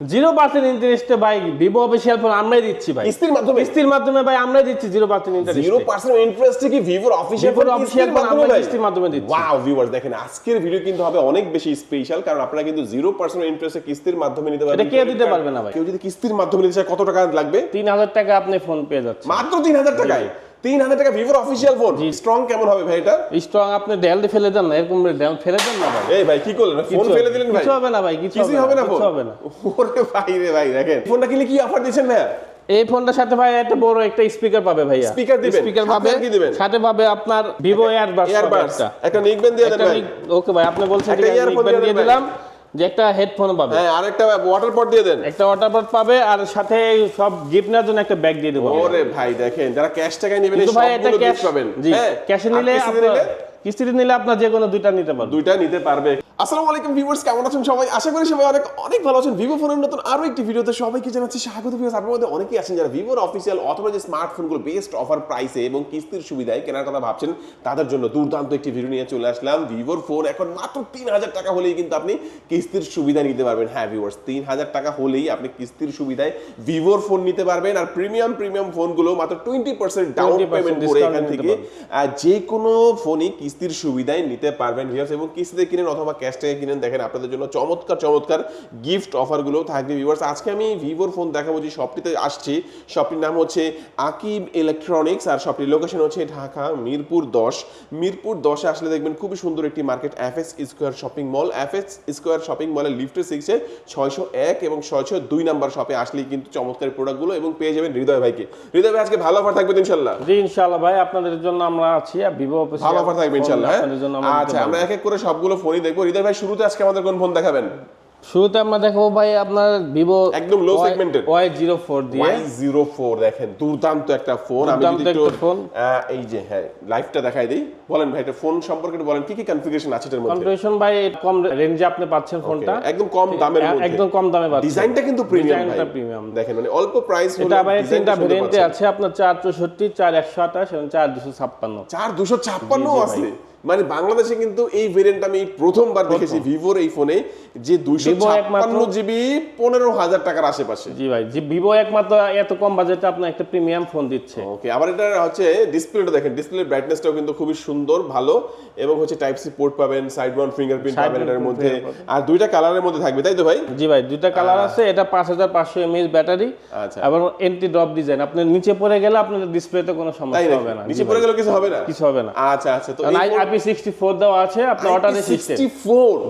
0% ইন্টারেস্টে ভাই Vivo official phone আমরাই দিচ্ছি ভাই। কিস্তির মাধ্যমে ভাই আমরাই দিচ্ছি 0% ইন্টারেস্টে। 0% ইন্টারেস্টে কি ভিভোর অফিশিয়াল ফোন কিস্তির মাধ্যমে দিচ্ছি। ওয়াও ভিউয়ার্স, দেখেন আজকের ভিডিও কিন্তু হবে অনেক বেশি স্পেশাল, কারণ আপনারা কিন্তু 0% ইন্টারেস্টে কিস্তির মাধ্যমে নিতে পারবেন। এটা কেউ দিতে পারবে না ভাই। কেউ যদি কিস্তির মাধ্যমে নিতে চায় কত টাকা লাগবে? 3000 টাকা আপনি ফোন পেয়ে যাচ্ছেন মাত্র 3000 টাকায়। 3000 টাকা ভিভোর অফিশিয়াল ফোন। স্ট্রং কেমন হবে ভাই এটা? স্ট্রং আপনি দেয়াল দিয়ে ফেলে দেন না, এরকম দেয়াল ফেলে দেন না ভাই। এই ভাই কি করলেন? ফোন ফেলে দিলেন ভাই? কিছু হবে না ভাই, কিছু হবে না, কিছু হবে না। ওরে ভাই রে ভাই, দেখেন ফোনটা কিনলে কি অফার দিচ্ছেন ভাই? এই ফোনটার সাথে ভাই একটা বড় একটা স্পিকার পাবে ভাইয়া। স্পিকার দিবেন? স্পিকার পাবে, কি দিবেন? সাথে পাবে আপনার ভিভো এয়ারবাডস একটা নিকবেন দিয়ে দেন ভাই। ওকে ভাই, আপনি বলছেন একটা ইয়ারফোন দিয়ে দিলাম, যে একটা হেডফোন পাবে। হ্যাঁ, আর একটা ওয়াটার পট দিয়ে দেন। একটা ওয়াটার পট পাবে, আর সাথে সব গিফট নেওয়ার জন্য একটা ব্যাগ দিয়ে দেবো। ওরে ভাই দেখেন, যারা ক্যাশ টাকায় নেবেন এই সবগুলো গিফট পাবেন। হ্যাঁ, ক্যাশে নিলে কিস্তিতে নিলে আপনার যে কোনো দুইটা নিতে পারবে। দুইটা নিতে পারবে। আসসালামু আলাইকুম ভিউয়ার্স, কেমন আছেন সবাই? আশা করি সবাই অনেক ভালো আছেন। ভিভো ফোনের নতুন আরো একটি ভিডিওতে সবাইকে জানাচ্ছি স্বাগত। ভিউয়ার্স, আপনাদের মধ্যে অনেকেই আছেন যারা ভিভোর অফিশিয়াল অথবা যে স্মার্টফোনগুলো বেস্ট অফার প্রাইসে এবং কিস্তির সুবিধায় কেনার কথা ভাবছেন, তাদের জন্য দুর্দান্ত একটি ভিডিও নিয়ে চলে আসলাম। ভিভোর ফোন এখন মাত্র 3000 টাকা হলেই কিন্তু আপনি কিস্তির সুবিধা নিতে পারবেন। হ্যাঁ ভিউয়ার্স, 3000 টাকা হলেই আপনি কিস্তির সুবিধায় ভিভোর ফোন নিতে পারবেন। আর প্রিমিয়াম ফোনগুলো মাত্র 20% ডাউন পেমেন্ট করে এখান থেকে যে কোনো ফোনই কিস্তির সুবিধায় নিতে পারবেন ভিউয়ার্স। এবং কিস্তিতে কিনেন অথবা ক্যাশ টাকা কিনেন, দেখেন আপনাদের জন্য চমৎকার গিফট অফারগুলো থাকবে ভিউয়ার্স। আজকে আমি ভিভোর ফোন দেখাবো যে শপটিতে আসছি। শপটির নাম হচ্ছে আকিব ইলেকট্রনিক্স, আর শপটির লোকেশন হচ্ছে ঢাকা মিরপুর 10। মিরপুর 10-এ আসলে দেখবেন খুবই সুন্দর একটি market, FS square shopping mall. FS square shopping মলের লিফটের 6-এ 601 এবং 602 নাম্বার শপে আসলেই কিন্তু চমৎকার প্রোডাক্টগুলো এবং পেয়ে যাবেন হৃদয় ভাইকে। হৃদয় ভাই, আজকে ভালো অফার থাকবে ইনশাআল্লাহ? জি ইনশাআল্লাহ ভাই, আপনাদের জন্য আমরা আছি। ভিভো অফিসে ভালো অফার থাকবে ইনশাআল্লাহ। আচ্ছা, আমরা এক এক করে সবগুলো ফোনই দেখবো। হৃদয় ভাই, শুরুতে আজকে আমাদের কোন ফোন দেখাবেন? শুরুতে আমরা দেখাবো ভাই আপনার ভিভো একদম লো সেগমেন্টের Y04 দিয়ে। Y04 দেখেন দুর্দান্ত একটা ফোন। আমি যদি একটু এই যে হ্যাঁ লাইভটা দেখাই দেই, বলেন ভাই এটা ফোন সম্পর্কে বলেন, কি কি কনফিগারেশন আছে এর মধ্যে? কনফিগারেশন ভাই কম রেঞ্জে আপনি পাচ্ছেন ফোনটা, একদম কম দামের মধ্যে, একদম কম দামে পাচ্ছেন। ডিজাইনটা কিন্তু প্রিমিয়াম দেখেন, মানে অল্প প্রাইস হলো। এটা ভাই তিনটা ভেরিয়েন্টে আছে আপনার, 464, 4128 এবং 4256। 4256 আছে। মানে বাংলাদেশে কিন্তু এই ভেরিয়েন্ট আমি প্রথমবার দেখেছি ভিভোর এই ফোনে, যে 256 জিবি 15000 টাকার আশেপাশে। জি ভাই, যে ভিভো একমাত্র এত কম বাজেটে আপনার একটা প্রিমিয়াম ফোন দিচ্ছে। ওকে, আবার এটা হচ্ছে ডিসপ্লেটা দেখেন, ডিসপ্লে ব্রাইটনেসটাও কিন্তু খুবই সুন্দর ভালো, এবং হচ্ছে টাইপ সি পোর্ট পাবেন, সাইড মাউন্ট ফিঙ্গারপ্রিন্ট পাবেন এর মধ্যে, আর দুইটা কালারের মধ্যে থাকবে, তাই তো ভাই? জি ভাই, দুইটা কালার আছে। এটা 5500 mAh ব্যাটারি, আচ্ছা, এবং এন্টি ড্রপ ডিজাইন। আপনি নিচে পড়ে গেলে আপনার ডিসপ্লেতে কোনো সমস্যা হবে না। নিচে পড়ে গেলে কিছু হবে না, কিছু হবে না। আচ্ছা তো IP64 দাও আছে আপনার অটারে সিস্টেম।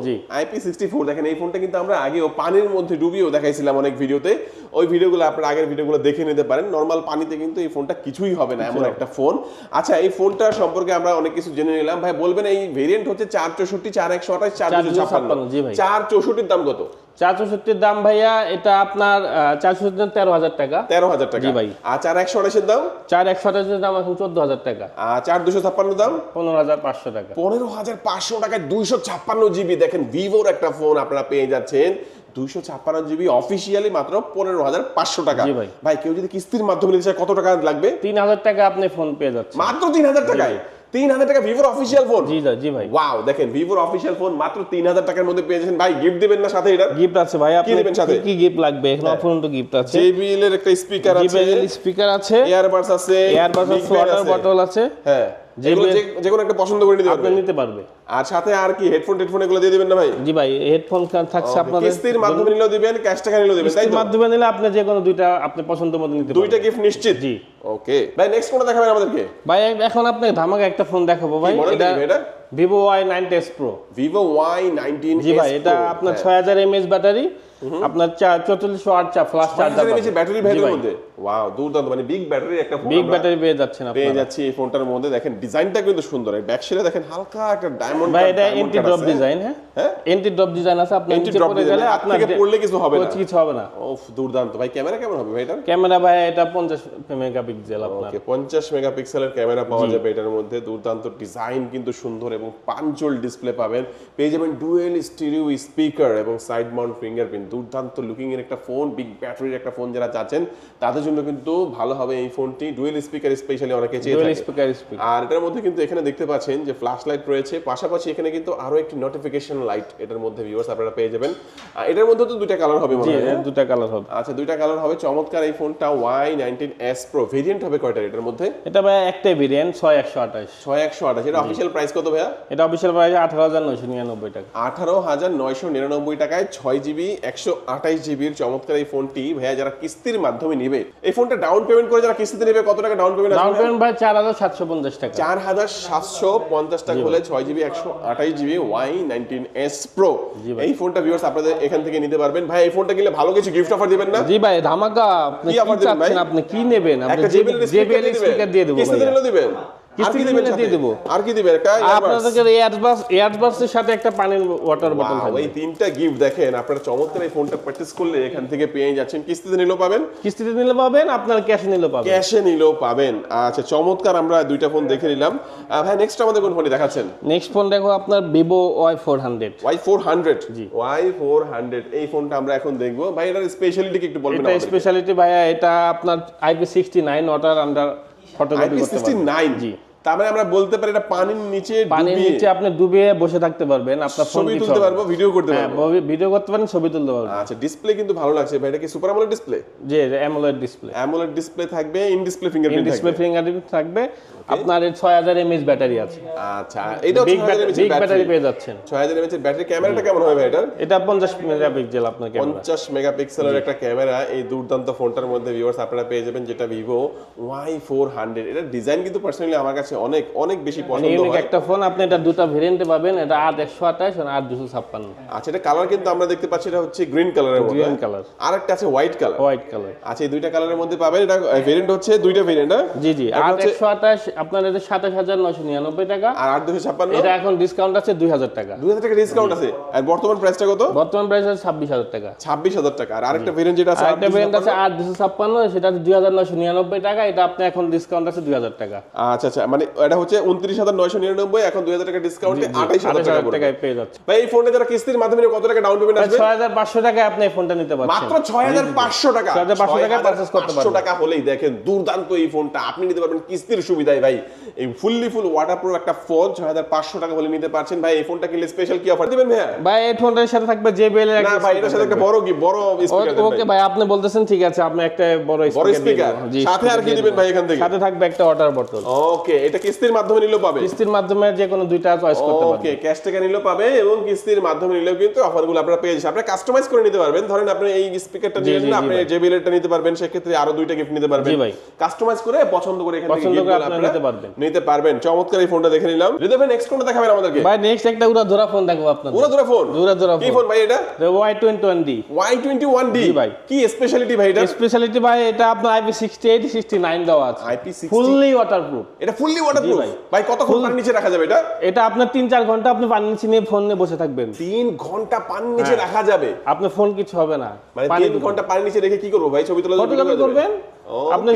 জি, IP64 দেখেন, এই ফোনটা কিন্তু আমরা আগেও পানির মধ্যে ডুবিয়েও দেখাইছিলাম অনেক ভিডিওতে। ওই ভিডিওগুলো আপনারা আগের ভিডিওগুলো দেখে নিতে পারেন। নরমাল পানিতে কিন্তু এই ফোনটা কিছুই হবে না, এমন একটা ফোন। আচ্ছা, এই ফোনটা সম্পর্কে আমরা অনেক কিছু জেনে নিলাম। ভাই বলবেন এই ভেরিয়েন্ট হচ্ছে 464, 4128, 4256। জি ভাই, 464 দাম কত? 464 দাম ভাইয়া এটা আপনার 464 13,000 টাকা। 13,000 টাকা। জি ভাই। আর 4128 দাম? 4128 দাম এখন 14,000 টাকা। আর 4256 দাম? 15,500 টাকা। 15,500 টাকায় 256 জিবি দেখেন ভিভোর একটা ফোন আপনারা পেয়ে যাচ্ছেন। 256 জিবি অফিশিয়ালি মাত্র 15,500 টাকা। জি ভাই। ভাই কেউ যদি কিস্তির মাধ্যমে নিতে চায় কত টাকা লাগবে? 3,000 টাকা আপনি ফোন পেয়ে যাচ্ছেন মাত্র 3,000 টাকায়। 3,000 টাকা ভিভোর অফিশিয়াল ফোন। জি ভাই। ওয়াও, দেখেন ভিভোর অফিশিয়াল ফোন মাত্র 3,000 টাকার মধ্যে পেয়ে যাচ্ছেন। ভাই গিফট দিবেন না সাথে? এটা গিফট আছে ভাই, আপনি কি গিফট লাগবে? এখন অফার গিফট আছে। JBL এর একটা স্পিকার আছে, JBL স্পিকার আছে, এয়ারবাডস আছে, ওয়াটার বটল আছে। হ্যাঁ, যে কোনো একটা পছন্দ করে নিতে পারবে। আর সাথে আর কি হেডফোন এগুলো দিয়ে দিবেন না ভাই? জি ভাই, হেডফোন থাকছে আপনাদের। কিস্তির মাধ্যমে নিলেও দিবেন, ক্যাশ টাকা নিলেও দিবেন, তাই তো? মাধ্যমে নিলে আপনি যে কোনো দুইটা আপনি পছন্দ মতো নিতে পারবেন। দুইটা গিফট নিশ্চিত? জি। ওকে ভাই, নেক্সট কোনটা দেখাবেন আমাদেরকে? ভাই এখন আপনি ধামাকা একটা ফোন দেখাবো ভাই। এটা Vivo Y90s Pro। Vivo Y90s Pro। জি ভাই, এটা আপনার 6000 mAh ব্যাটারি, আপনার 4400 ওয়াট ফ্ল্যাশ চার্জার ব্যাটারি ভেতরের মধ্যে। ওয়াও, দুর্দান্ত, মানে বিগ ব্যাটারি একটা ফোন। বিগ ব্যাটারি পেয়ে যাচ্ছেন আপনারা। পেয়ে যাচ্ছি এই ফোনটার মধ্যে। দেখেন ডিজাইনটা কিন্তু সুন্দর, এই ব্যাক সাইডে দেখেন হালকা একটা ডায়মন্ড। ভাই এটা এন্টি ড্রপ ডিজাইন। হ্যাঁ, এন্টি ড্রপ ডিজাইন আছে। আপনি নিচে পড়ে গেলে আপনার থেকে পড়লে কিছু হবে না, কিছু হবে না। ওফ দুর্দান্ত। ভাই ক্যামেরা কেমন হবে ভাই এটা? ক্যামেরা ভাই এটা 50 মেগাপিক্সেল আপনার। ওকে, 50 মেগাপিক্সেলের ক্যামেরা পাওয়া যাবে এটার মধ্যে। দুর্দান্ত ডিজাইন কিন্তু সুন্দর, এবং পাঞ্চল ডিসপ্লে পাবেন। পেয়ে যাবেন ডুয়েল স্টিরিও স্পিকার এবং সাইড মাউন্ট ফিঙ্গারপ্রিন্ট। দুর্দান্ত লুকিং এর একটা ফোন, বিগ ব্যাটারির একটা ফোন যারা চাচ্ছেন তাদের জন্য কিন্তু ভালো হবে এই ফোনটি। ডুয়েল স্পিকার স্পেশালি অনেকে চেয়ে ডুয়াল থাকে। স্পিকার আর এটার মধ্যে কিন্তু এখানে দেখতে পাচ্ছেন যে ফ্ল্যাশ লাইট রয়েছে, পাশাপাশি এখানে কিন্তু আরো একটি নোটিফিকেশন লাইট এটার মধ্যে ভিউয়ার্স আপনারা পেয়ে যাবেন। এটার মধ্যে তো দুইটা কালার হবে মনে হয়। দুটা কালার হবে। আচ্ছা, দুইটা কালার হবে। চমৎকার এই ফোনটা Y19s Pro ভেরিয়েন্ট হবে কয়টা এটার মধ্যে? এটা ভাই একটাই ভেরিয়েন্ট 6128। 6128। এটা অফিশিয়াল প্রাইস কত ভাইয়া? এটা অফিশিয়াল প্রাইস 18999 টাকা। 18999 টাকায় 6GB 128GB এর চমৎকার এই ফোনটি ভাইয়া যারা কিস্তির মাধ্যমে নেবে, এই ফোনটা ডাউন পেমেন্ট করে যারা কিস্তিতে নেবে কত টাকা ডাউন পেমেন্ট আসবে? ডাউন পেমেন্ট ভাই 4750 টাকা। 4750 টাকা হলে 6GB 128GB Y19s Pro এই ফোনটা ভিউয়ার্স আপনাদের এখান থেকে নিতে পারবেন। ভাই এই ফোনটা কিনলে ভালো কিছু গিফট অফার দিবেন না? জি ভাই, ধামাকা। আপনি কি কি offer দিবেন ভাই? চাচ্ছেন, আপনি কি নেবেন? আপনি একটা JBL স্পিকার দিয়ে দেব কিস্তিতে ভাই। নিলেও দিবেন? আর কি দিবেন? দিয়ে দেব। আর কি দিবেন? একটা আপনাদের এয়ারবাসের সাথে একটা পানির ওয়াটার বটল Wow, থাকবে। এই তিনটা গিফট দেখেন আপনারা চমৎকার এই ফোনটা পারচেজ করলে এখান থেকে পেয়ে যাচ্ছেন। কিস্তিতে নিলেও পাবেন, কিস্তিতে নিলে পাবেন, আপনার ক্যাশে নিলেও পাবেন। ক্যাশে নিলেও পাবেন। আচ্ছা, চমৎকার। আমরা দুইটা ফোন দেখে নিলাম। ভাই নেক্সট আমাদের কোন ফোনটি দেখাচ্ছেন? নেক্সট ফোন দেখো আপনার Vivo Y400। Y400। জি। Y400 এই ফোনটা আমরা এখন দেখবো। ভাই এটার স্পেশালিটি কি একটু বলবেন এটা আমাদের? স্পেশালিটি ভাইয়া, এটা আপনার IP69 ওয়াটার আন্ডার ফটোগ্রাফি করতে পারবেন। IP69। জি। তার মানে আমরা বলতে পারি এটা পানির নিচে পানির ডুবিয়ে নিচে আপনি ডুবিয়ে বসে থাকতে পারবেন, আপনার ফোন ছবি তুলতে পারবো, ভিডিও করতে হ্যাঁ, পারবো। ভিডিও করতে পারেন, ছবি তুলতে পারবেন। আচ্ছা, ডিসপ্লে কিন্তু ভালো লাগছে ভাই। এটা কি সুপার অ্যামোলেড ডিসপ্লে? জি, অ্যামোলেড ডিসপ্লে। অ্যামোলেড ডিসপ্লে থাকবে, ইন ডিসপ্লে ফিঙ্গারপ্রিন্ট ডিসপ্লে থাকবে। ফিঙ্গারপ্রিন্ট থাকবে। আপনার 6000 mAh ব্যাটারি আছে। আচ্ছা, এটাও 6000 mAh বিগ ব্যাটারি ব্যাটারি পেয়ে যাচ্ছেন। 6000 mAh এর ব্যাটারি। ক্যামেরাটা কেমন হবে ভাই এটার? এটা 50 মেগাপিক্সেল আপনার ক্যামেরা। 50 মেগাপিক্সেলের একটা ক্যামেরা এই দুর্দান্ত ফোনটার মধ্যে ভিউয়ার্স আপনারা পেয়ে যাবেন, যেটা Vivo Y400। এটার ডিজাইন কিন্তু পার্সোনালি আমার কাছে অনেক অনেক বেশি পছন্দ ইউনিক হয়। একটা ফোন। আপনি এটা দুটো ভেরিয়েন্টে পাবেন, এটা 8128 আর 8256। আচ্ছা, এটা কালার কিন্তু আমরা দেখতে পাচ্ছি এটা হচ্ছে গ্রিন কালারের মধ্যে। Green colour. আরেকটা আছে হোয়াইট কালার। White colour. আচ্ছা, এই দুইটা কালারের মধ্যে পাবেন। এটা ভেরিয়েন্ট হচ্ছে দুইটা ভেরিয়েন্ট। জি জি। 8128 আপনার এটা 27999 টাকা। আর 8256 এটা এখন ডিসকাউন্ট আছে 2000 টাকা। 2000 টাকা ডিসকাউন্ট আছে। আর বর্তমান প্রাইসটা কত? বর্তমান প্রাইস আছে 26000 টাকা। 26000 টাকা। আর আরেকটা ভেরিয়েন্ট যেটা আছে আরেকটা ভেরিয়েন্ট আছে 8256, সেটা আছে 2999 টাকা। এটা আপনি এখন ডিসকাউন্ট আছে 2000 টাকা। আচ্ছা আচ্ছা, মানে এটা হচ্ছে 29999, এখন 2000 টাকা ডিসকাউন্টে 28000 টাকা পড়বে। টাকায় পেয়ে যাচ্ছে। ভাই এই ফোনটা যারা কিস্তির মাধ্যমে নেবে কত টাকা ডাউন পেমেন্ট আসবে? 6500 টাকায় আপনি এই ফোনটা নিতে পারছেন। মাত্র 6500 টাকা। 6500 টাকায় পারচেজ করতে 500 টাকা হলেই দেখেন দুর্দান্ত এই ফোনটা আপনি নিতে পারবেন কিস্তির সুবিধায়। ভাই এই ফুল ওয়াটারপ্রুফ একটা ফোন 6500 টাকা হলে নিতে পারছেন। ভাই এই ফোনটা কিনলে স্পেশাল কি অফার দিবেন ভাইয়া? ভাই এই ফোনটার সাথে থাকবে JBL এর না ভাই, এটার সাথে একটা বড় স্পিকার দেন। ওকে ভাই, আপনি বলতেছেন ঠিক আছে, আপনি একটা বড় স্পিকার সাথে আর কি দিবেন ভাই এখান থেকে? সাথে থাকবে একটা ওয়াটার বটল। ওকে, এটা কিস্তির মাধ্যমে নিলেও পাবে? কিস্তির মাধ্যমে যে কোনো দুইটা চয়েস করতে পারবেন। ওকে, ক্যাশ টাকা নিলেও পাবে এবং কিস্তির মাধ্যমে নিলেও কিন্তু অফারগুলো আপনারা পেয়ে যাচ্ছেন। আপনি কাস্টমাইজ করে নিতে পারবেন। ধরেন আপনি এই স্পিকারটা নিলেন না, আপনি JBL এরটা নিতে পারবেন, সেক্ষেত্রে আরো দুইটা গিফট নিতে পারবেন। জি ভাই। কাস্টমাইজ করে পছন্দ করে এখান থেকে পছন্দ করে গিফটগুলো আপনারা নিতে পারবেন। চমৎকার এই ফোনটা দেখে নিলাম। যদি ভাই নেক্সট কোনটা দেখাবেন আমাদেরকে? ভাই নেক্সট একটা উড়াধুরা ফোন দেখাবো আপনাদের। উড়াধুরা ফোন? উড়াধুরা কি ফোন ভাই এটা? Y21D। Y21D? জি ভাই। কি স্পেশালিটি ভাই এটা? স্পেশালিটি ভাই, এটা আপনার IP68 69 দেওয়া আছে। IP60 fully waterproof. এটা ফুললি ওয়াটারপ্রুফ? জি ভাই। ভাই কতক্ষণ পানির নিচে রাখা যাবে এটা? এটা আপনার 3-4 ঘন্টা আপনি পানির নিচে নিয়ে ফোন নিয়ে বসে থাকবেন। 3 ঘন্টা পানির নিচে রাখা যাবে? আপনার ফোন কিছু হবে না। মানে 3 ঘন্টা পানির নিচে রেখে কি করব ভাই? ছবি তোলা ফটোগ্রাফি করবেন। আপনি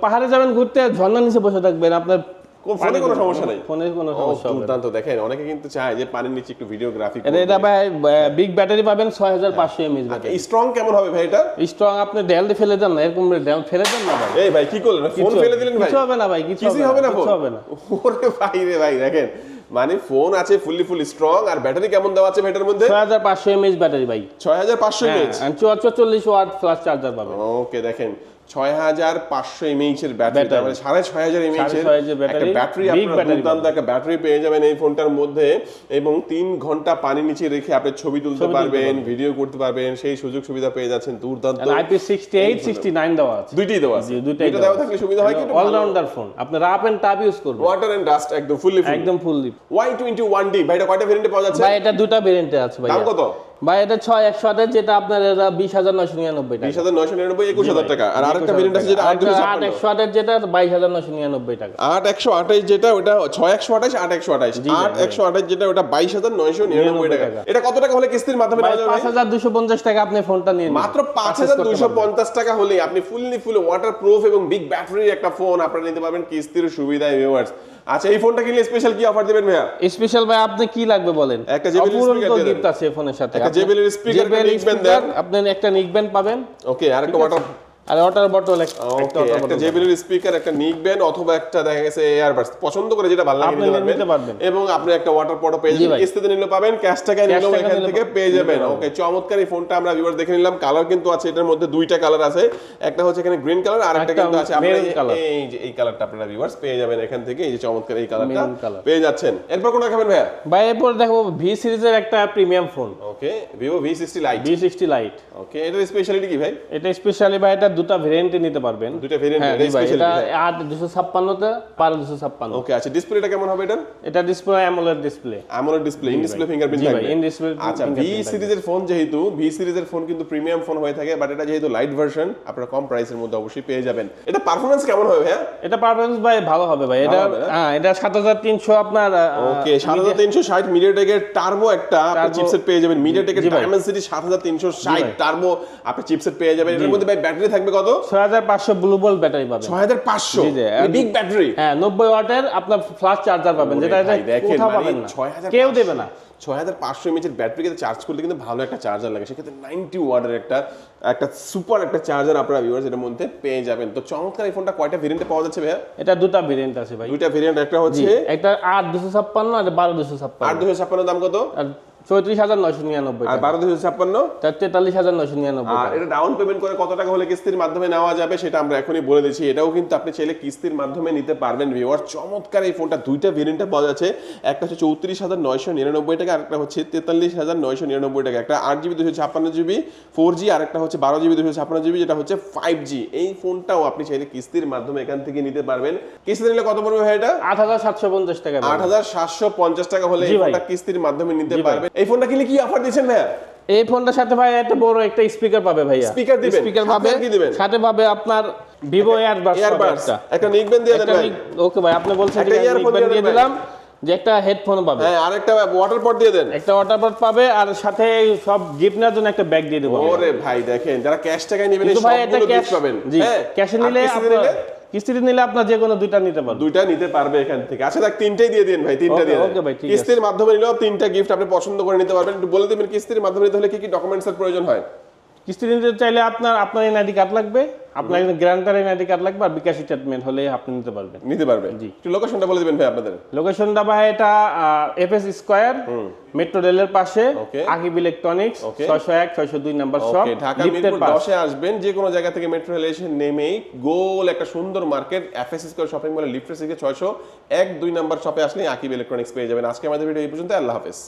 পাহাড়ে যাবেন ঘুরতে, ঝর্ণার নিচে বসে থাকবেন, আপনার ফোনে কোনো সমস্যা নাই? ফোনে কোনো সমস্যা হবে না। দুর্দান্ত। দেখেন অনেকে কিন্তু চায় যে পানির নিচে একটু ভিডিওগ্রাফি করবে। এটা ভাই বিগ ব্যাটারি পাবেন, 6500 mAh ব্যাটারি। স্ট্রং কেমন হবে ভাই এটা? স্ট্রং আপনি ডেল দিয়ে ফেলে দেন না, এরকম ডেল ফেলে দেন না ভাই। এই ভাই কি করলেন? ফোন ফেলে দিলেন ভাই? কিছু হবে না ভাই, কিছুই হবে না। কিছু হবে না। ওরে ভাই রে ভাই, দেখেন মানে ফোন আছে ফুল স্ট্রং। আর ব্যাটারি কেমন দেওয়া আছে ভাইটার মধ্যে? 6500 mAh ব্যাটারি ভাই। 6500 mAh? 44 ওয়াট ফ্লাশ চার্জার পাবেন। ওকে, দেখেন 6500 mAh এর ব্যাটারি, মানে 6500 mAh এর একটা ব্যাটারি। আপনারা দুর্দান্ত একটা ব্যাটারি পেয়ে যাবেন এই ফোনটার মধ্যে, এবং 3 ঘন্টা পানি নিচে রেখে আপনি ছবি তুলতে পারবেন, ভিডিও করতে পারবেন, সেই সুযোগ সুবিধা পেয়ে যাচ্ছেন। দুর্দান্ত। IP68 69 দেওয়া আছে। দুইটাই দেওয়া আছে? দুইটাই দেওয়া থাকলে সুবিধা হয় কি? অলরাউন্ডার ফোন, আপনি রাফ এন্ড টাফ ইউজ করবেন। ওয়াটার এন্ড ডাস্ট একদম ফুললি। ফুললি। Y21D ভাই, এটা কয়টা ভেরিয়েন্টে পাওয়া যাচ্ছে? ভাই এটা দুটো ভেরিয়েন্টে আছে ভাই। দাম কত? ভাই এটা 6128, যেটা আপনার 20999 টাকা। 20999, 21000 টাকা। আর আরেকটা ভেরিয়েন্ট আছে যেটা 8128, যেটা 22999 টাকা। 8128 যেটা, ওটা 6128, 8128 8128 যেটা, ওটা 22999 টাকা। এটা কত টাকা হলে কিস্তির মাধ্যমে নেওয়া যাবে? 5250 টাকা আপনি ফোনটা নিয়ে নিন। মাত্র 5250 টাকা হলে আপনি ফুল ওয়াটারপ্রুফ এবং বিগ ব্যাটারির একটা ফোন আপনারা নিতে পারবেন কিস্তির সুবিধায় ভিউয়ার্স। আচ্ছা, এই ফোনটা কিনলে স্পেশাল কি অফার দিবেন ভাইয়া? স্পেশাল ভাই আপনি কি লাগবে বলেন? একটা JBL স্পিকার দিয়ে দেন। গিফট আছে ফোনের সাথে। একটা JBL এর স্পিকার একটা নিক ব্যান্ড দেন, আপনি একটা নিক ব্যান্ড পাবেন। ওকে, আর একটা ওয়াটার, আর ওয়াটার বটল একটা JBL এর স্পিকার, একটা নিক ব্যান্ড অথবা একটা দেখা গেছে এয়ারবাডস, পছন্দ করে যেটা ভালো লাগে নিতে পারবেন। এবং আপনি একটা ওয়াটার পটও পেয়ে যাবেন, কিস্তিতে নিলেও পাবেন, ক্যাশ টাকায় নিলেও এখান থেকে পেয়ে যাবেন। ওকে, চমৎকার এই ফোনটা আমরা ভিউয়ার দেখে নিলাম। কালার কিন্তু আছে এটার মধ্যে, দুইটা কালার আছে, একটা হচ্ছে এখানে গ্রিন কালার আর একটা কিন্তু আছে আপনারা এই যে এই কালারটা আপনারা ভিউয়ার্স পেয়ে যাবেন এখান থেকে, এই যে চমৎকার এই কালারটা পেয়ে যাচ্ছেন। এরপর কোনটা খাবেন ভাইয়া? ভাই এরপর দেখো ভি সিরিজের একটা প্রিমিয়াম ফোন। ওকে, Vivo V60 Lite। V60 Lite, ওকে, এটার স্পেশালিটি কি ভাই? এটা স্পেশালি ভাই এটা দুটো ভেরিয়েন্টে নিতে পারবেন। দুটো ভেরিয়েন্ট, এটা স্পেশালিটি 8256 তে 1256। ওকে, আচ্ছা ডিসপ্লেটা কেমন হবে এটা? এটা display AMOLED display. AMOLED display, in display fingerprint জি থাকবে। ভাই, ইন ডিসপ্লে। আচ্ছা, ভি সিরিজের ফোন যেহেতু, ভি সিরিজের ফোন কিন্তু প্রিমিয়াম ফোন হয়ে থাকে, বাট এটা যেহেতু লাইট ভার্সন আপনারা কম প্রাইসের মধ্যে অবশ্যই পেয়ে যাবেন। এটা পারফরম্যান্স কেমন হবে ভাইয়া? এটা পারফরম্যান্স ভাই ভালো হবে ভাই। এটা হ্যাঁ, এটা 7300 আপনার। ওকে, 7360 মিডিয়াটেকের টার্বো একটা আপনি চিপসেট পেয়ে যাবেন। মিডিয়াটেকের ডায়মেনসিটি 7360 টার্বো আপনি চিপসেট পেয়ে যাবেন। এর মধ্যে ভাই ব্যাটারি থাকবে কত? 6500 ব্লু বল্ট ব্যাটারি পাবেন। 6500 বিগ ব্যাটারি। হ্যাঁ, 90 ওয়াটের আপনার ফ্ল্যাশ চার্জার পাবেন, যেটা কোথাও পাবেন না, কেউ দেবে না। 6500 mAh ব্যাটারিকে চার্জ করলে কিন্তু ভালো একটা চার্জার লাগে, সেক্ষেত্রে 90 ওয়াটের একটা সুপার একটা চার্জার আপনারা ভিউয়ার্স এর মধ্যে পেয়ে যাবেন। তো চমৎকার এই ফোনটা কয়টা ভেরিয়েন্টে পাওয়া যাচ্ছে ভাইয়া? এটা দুটো ভেরিয়েন্ট আছে ভাই। দুইটা ভেরিয়েন্ট, একটা হচ্ছে একটা 8256 আর 12256। 8256 দাম কত? 34999 আর 12256 44999। আর এটা ডাউন পেমেন্ট করে কত টাকা হলে কিস্তির মাধ্যমে নেওয়া যাবে সেটা আমরা এখনই বলে দিচ্ছি। এটাও কিন্তু আপনি চাইলে কিস্তির মাধ্যমে নিতে পারবেন ভিউয়ার। চমৎকার এই ফোনটা দুইটা ভেরিয়েন্টে পাওয়া যাচ্ছে, একটা হচ্ছে 34999 টাকা আর একটা হচ্ছে 43999 টাকা। একটা 8GB 256GB 4G আর একটা হচ্ছে 12GB 256GB যেটা হচ্ছে 5G। এই ফোনটাও আপনি চাইলে কিস্তির মাধ্যমে এখান থেকে নিতে পারবেন। কিস্তিতে নিলে কত পড়বে ভাই? এটা 8750 টাকা। 8750 টাকা হলে এই ফোনটা কিস্তির মাধ্যমে নিতে পারবেন। এই ফোনটা কিনলে কি অফার দিচ্ছেন ভাইয়া? এই ফোনটার সাথে ভাই একটা বড় একটা স্পিকার পাবে ভাইয়া। স্পিকার দিবেন? স্পিকার পাবে, সাথে পাবে আপনার ভিভো এয়ারবাডস, একটা নিক ব্যান্ড দিয়ে দেন ভাই। ওকে ভাই, আপনি বলছেন একটা নিক ব্যান্ড দিয়ে দিলাম, যে একটা হেডফোন পাবে। হ্যাঁ, আর একটা ওয়াটার পট দিয়ে দেন। একটা ওয়াটার পট পাবে, আর সাথে সব গিফট নেওয়ার জন্য একটা ব্যাগ দিয়ে দেব। ওরে ভাই দেখেন, যারা ক্যাশ টাকায় নেবেন এই সবগুলো গিফট পাবেন। হ্যাঁ, ক্যাশে নিলে কিস্তিতে নিলে আপনার যে কোনো দুইটা নিতে পারবে, দুইটা নিতে পারবে এখান থেকে। আচ্ছা দেখ, তিনটাই দিয়ে দিন ভাই, তিনটা দিয়ে দেন। ওকে ভাই, ঠিক আছে। কিস্তির মাধ্যমে নিলেও তিনটা গিফট আপনি পছন্দ করে নিতে পারবেন। একটু বলে দিবেন কিস্তির মাধ্যমে নিতে হলে কি কি ডকুমেন্টসের প্রয়োজন হয়? কিস্তি নিতে চাইলে আপনার এনআইডি কার্ড লাগবে, আপনার গ্যারান্টার এনআইডি কার্ড লাগবে, আর বিকাশ স্টেটমেন্ট হলে আপনি নিতে পারবেন। জি, একটু লোকেশনটা বলে দিবেন ভাই আপনাদের। লোকেশনটা ভাই এটা এফএস স্কয়ার মেট্রো রেলের পাশে, Akib electronics 601 602 number shop, Dhaka Mirpur 10 এ আসবেন। যে কোনো জায়গা থেকে মেট্রো রেলে এসে নেমেই গোল একটা সুন্দর মার্কেট এফএস স্কয়ার শপিং মলে লিফটের থেকে 601 2 নাম্বার শপে আসলে আকিব ইলেকট্রনিক্স পেয়ে যাবেন। আজকে আমাদের ভিডিও এই পর্যন্ত। আল্লাহ হাফেজ।